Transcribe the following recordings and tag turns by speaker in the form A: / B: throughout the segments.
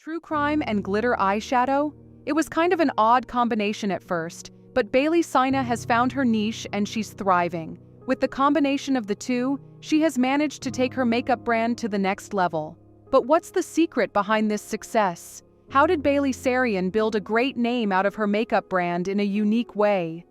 A: True crime and glitter eyeshadow? It was kind of an odd combination at first, but Bailey Saina has found her niche and she's thriving. With the combination of the two, she has managed to take her makeup brand to the next level. But what's the secret behind this success? How did Bailey Sarian build a great name out of her makeup brand in a unique way?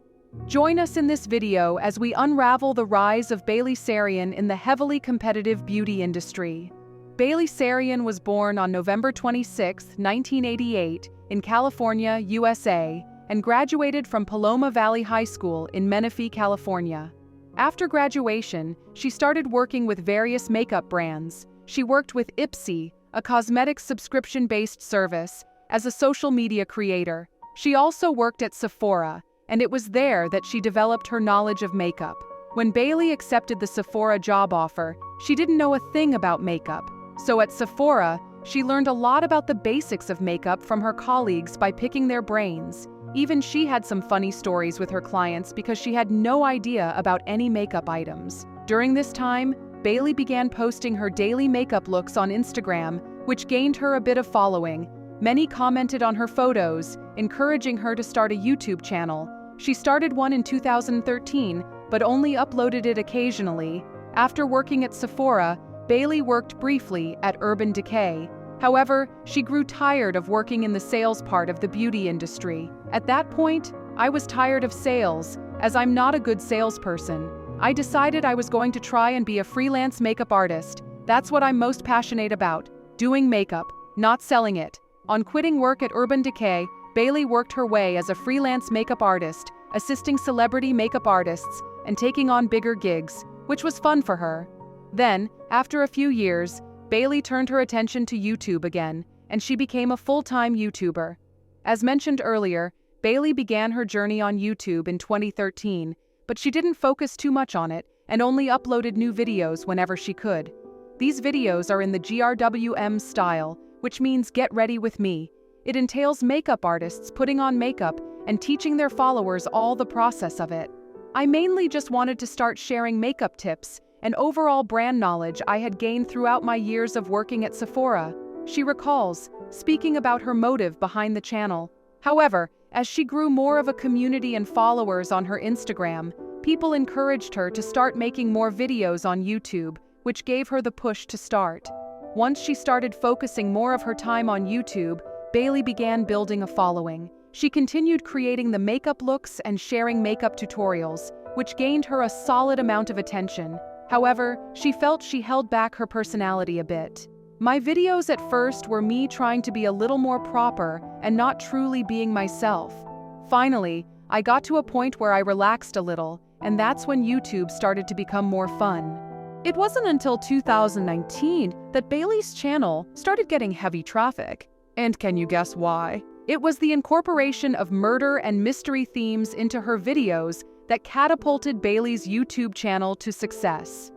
A: Join us in this video as we unravel the rise of Bailey Sarian in the heavily competitive beauty industry. Bailey Sarian was born on November 26, 1988, in California, USA, and graduated from Paloma Valley High School in Menifee, California. After graduation, she started working with various makeup brands. She worked with Ipsy, a cosmetics subscription-based service, as a social media creator. She also worked at Sephora, and it was there that she developed her knowledge of makeup. When Bailey accepted the Sephora job offer, she didn't know a thing about makeup. So at Sephora, she learned a lot about the basics of makeup from her colleagues by picking their brains. Even she had some funny stories with her clients because she had no idea about any makeup items. During this time, Bailey began posting her daily makeup looks on Instagram, which gained her a bit of following. Many commented on her photos, encouraging her to start a YouTube channel. She started one in 2013, but only uploaded it occasionally. After working at Sephora, Bailey worked briefly at Urban Decay. However, she grew tired of working in the sales part of the beauty industry. At that point, I was tired of sales, as I'm not a good salesperson. I decided I was going to try and be a freelance makeup artist. That's what I'm most passionate about, doing makeup, not selling it. On quitting work at Urban Decay, Bailey worked her way as a freelance makeup artist, assisting celebrity makeup artists and taking on bigger gigs, which was fun for her. Then, after a few years, Bailey turned her attention to YouTube again, and she became a full-time YouTuber. As mentioned earlier, Bailey began her journey on YouTube in 2013, but she didn't focus too much on it and only uploaded new videos whenever she could. These videos are in the GRWM style, which means get ready with me. It entails makeup artists putting on makeup and teaching their followers all the process of it. I mainly just wanted to start sharing makeup tips and overall brand knowledge I had gained throughout my years of working at Sephora, she recalls, speaking about her motive behind the channel. However, as she grew more of a community and followers on her Instagram, people encouraged her to start making more videos on YouTube, which gave her the push to start. Once she started focusing more of her time on YouTube, Bailey began building a following. She continued creating the makeup looks and sharing makeup tutorials, which gained her a solid amount of attention. However, she felt she held back her personality a bit. My videos at first were me trying to be a little more proper and not truly being myself. Finally, I got to a point where I relaxed a little, and that's when YouTube started to become more fun. It wasn't until 2019 that Bailey's channel started getting heavy traffic. And can you guess why? It was the incorporation of murder and mystery themes into her videos that catapulted Bailey's YouTube channel to success.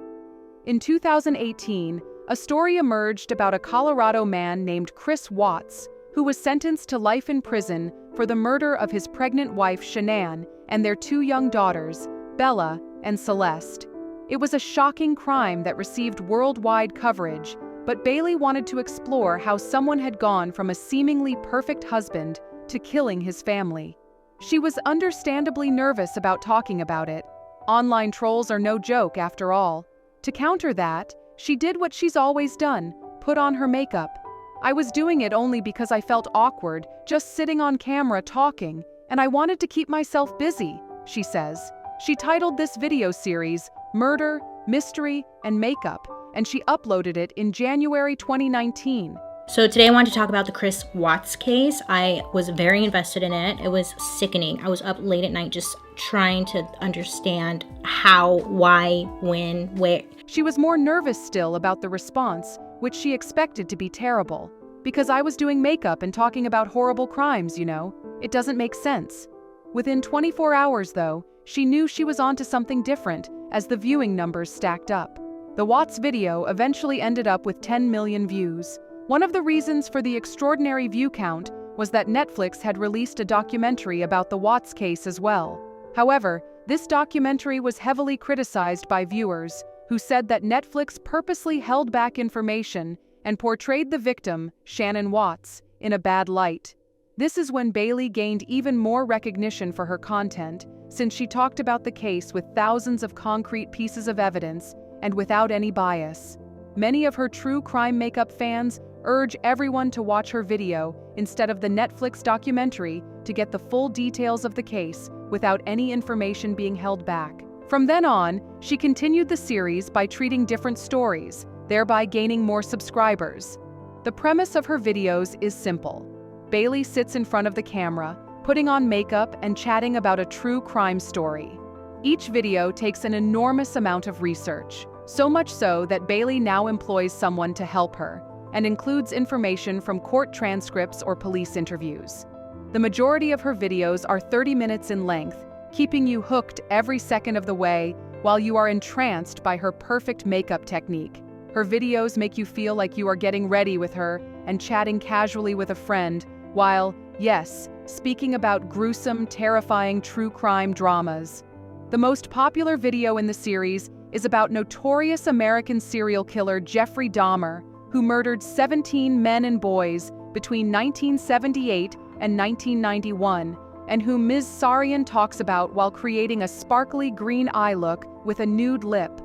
A: In 2018, a story emerged about a Colorado man named Chris Watts, who was sentenced to life in prison for the murder of his pregnant wife Shanann and their two young daughters, Bella and Celeste. It was a shocking crime that received worldwide coverage, but Bailey wanted to explore how someone had gone from a seemingly perfect husband to killing his family. She was understandably nervous about talking about it. Online trolls are no joke, after all. To counter that, she did what she's always done, put on her makeup. I was doing it only because I felt awkward, just sitting on camera talking, and I wanted to keep myself busy, she says. She titled this video series, Murder, Mystery, and Makeup, and she uploaded it in January 2019.
B: So today I want to talk about the Chris Watts case. I was very invested in it. It was sickening. I was up late at night just trying to understand how, why, when, where.
A: She was more nervous still about the response, which she expected to be terrible. Because I was doing makeup and talking about horrible crimes, you know. It doesn't make sense. Within 24 hours, though, she knew she was onto something different as the viewing numbers stacked up. The Watts video eventually ended up with 10 million views. One of the reasons for the extraordinary view count was that Netflix had released a documentary about the Watts case as well. However, this documentary was heavily criticized by viewers, who said that Netflix purposely held back information and portrayed the victim, Shannon Watts, in a bad light. This is when Bailey gained even more recognition for her content, since she talked about the case with thousands of concrete pieces of evidence and without any bias. Many of her true crime makeup fans urge everyone to watch her video instead of the Netflix documentary to get the full details of the case without any information being held back. From then on, she continued the series by treating different stories, thereby gaining more subscribers. The premise of her videos is simple. Bailey sits in front of the camera, putting on makeup and chatting about a true crime story. Each video takes an enormous amount of research, so much so that Bailey now employs someone to help her, and includes information from court transcripts or police interviews. The majority of her videos are 30 minutes in length, keeping you hooked every second of the way while you are entranced by her perfect makeup technique. Her videos make you feel like you are getting ready with her and chatting casually with a friend, while, yes, speaking about gruesome, terrifying true crime dramas. The most popular video in the series is about notorious American serial killer Jeffrey Dahmer, who murdered 17 men and boys between 1978 and 1991, and whom Ms. Sarian talks about while creating a sparkly green eye look with a nude lip.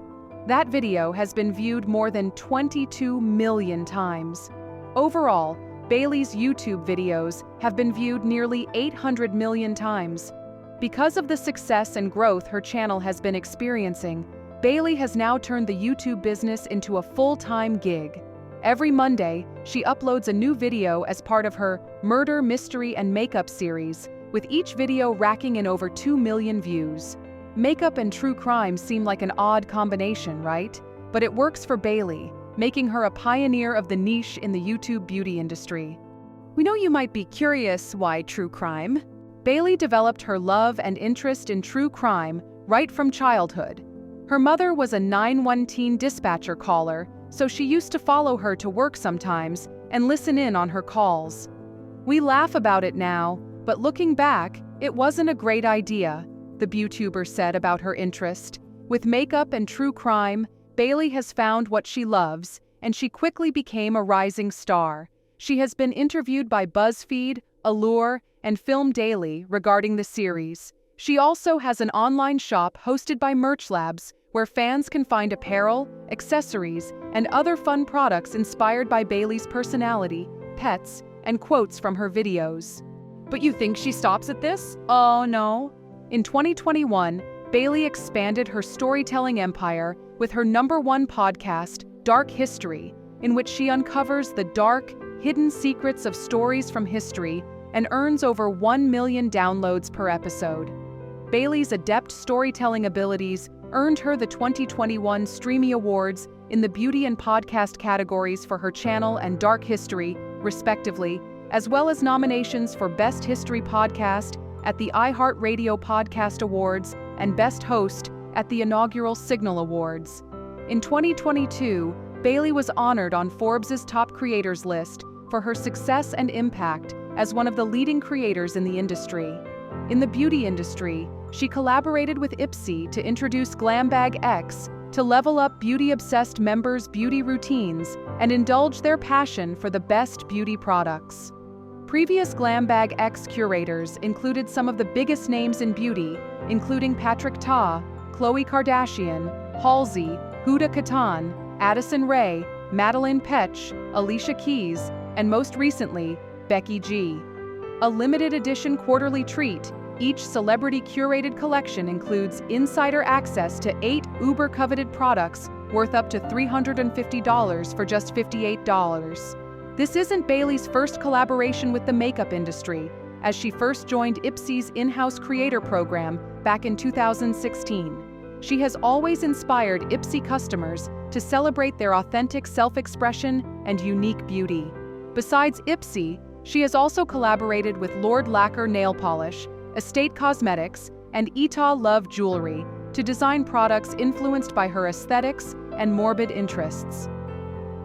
A: That video has been viewed more than 22 million times. Overall, Bailey's YouTube videos have been viewed nearly 800 million times. Because of the success and growth her channel has been experiencing, Bailey has now turned the YouTube business into a full-time gig. Every Monday, she uploads a new video as part of her Murder, Mystery, and Makeup series, with each video racking in over 2 million views. Makeup and true crime seem like an odd combination, right? But it works for Bailey, making her a pioneer of the niche in the YouTube beauty industry. We know you might be curious why true crime. Bailey developed her love and interest in true crime right from childhood. Her mother was a 911 dispatcher caller, so she used to follow her to work sometimes and listen in on her calls. We laugh about it now, but looking back, it wasn't a great idea, the YouTuber said about her interest. With makeup and true crime, Bailey has found what she loves, and she quickly became a rising star. She has been interviewed by BuzzFeed, Allure, and Film Daily regarding the series. She also has an online shop hosted by Merch Labs, where fans can find apparel, accessories, and other fun products inspired by Bailey's personality, pets, and quotes from her videos. But you think she stops at this? Oh no. In 2021, Bailey expanded her storytelling empire with her #1 podcast, Dark History, in which she uncovers the dark, hidden secrets of stories from history and earns over 1 million downloads per episode. Bailey's adept storytelling abilities earned her the 2021 Streamy Awards in the beauty and podcast categories for her channel and Dark History, respectively, as well as nominations for Best History Podcast at the iHeartRadio Podcast Awards and Best Host at the inaugural Signal Awards. In 2022, Bailey was honored on Forbes' Top Creators list for her success and impact as one of the leading creators in the industry. In the beauty industry, she collaborated with Ipsy to introduce Glambag X to level up beauty-obsessed members' beauty routines and indulge their passion for the best beauty products. Previous Glambag X curators included some of the biggest names in beauty, including Patrick Ta, Khloe Kardashian, Halsey, Huda Kattan, Addison Rae, Madeline Petch, Alicia Keys, and most recently, Becky G. A limited edition quarterly treat, each celebrity-curated collection includes insider access to 8 uber-coveted products worth up to $350 for just $58. This isn't Bailey's first collaboration with the makeup industry, as she first joined Ipsy's in-house creator program back in 2016. She has always inspired Ipsy customers to celebrate their authentic self-expression and unique beauty. Besides Ipsy, she has also collaborated with Lord Lacquer Nail Polish, Estate Cosmetics, and Ita Love Jewelry to design products influenced by her aesthetics and morbid interests.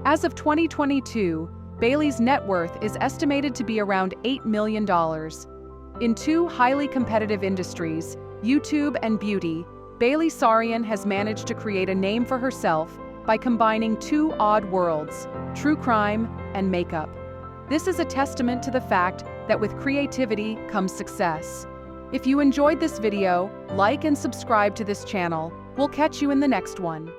A: As of 2022, Bailey's net worth is estimated to be around $8 million. In two highly competitive industries, YouTube and beauty, Bailey Sarian has managed to create a name for herself by combining two odd worlds, true crime and makeup. This is a testament to the fact that with creativity comes success. If you enjoyed this video, like and subscribe to this channel. We'll catch you in the next one.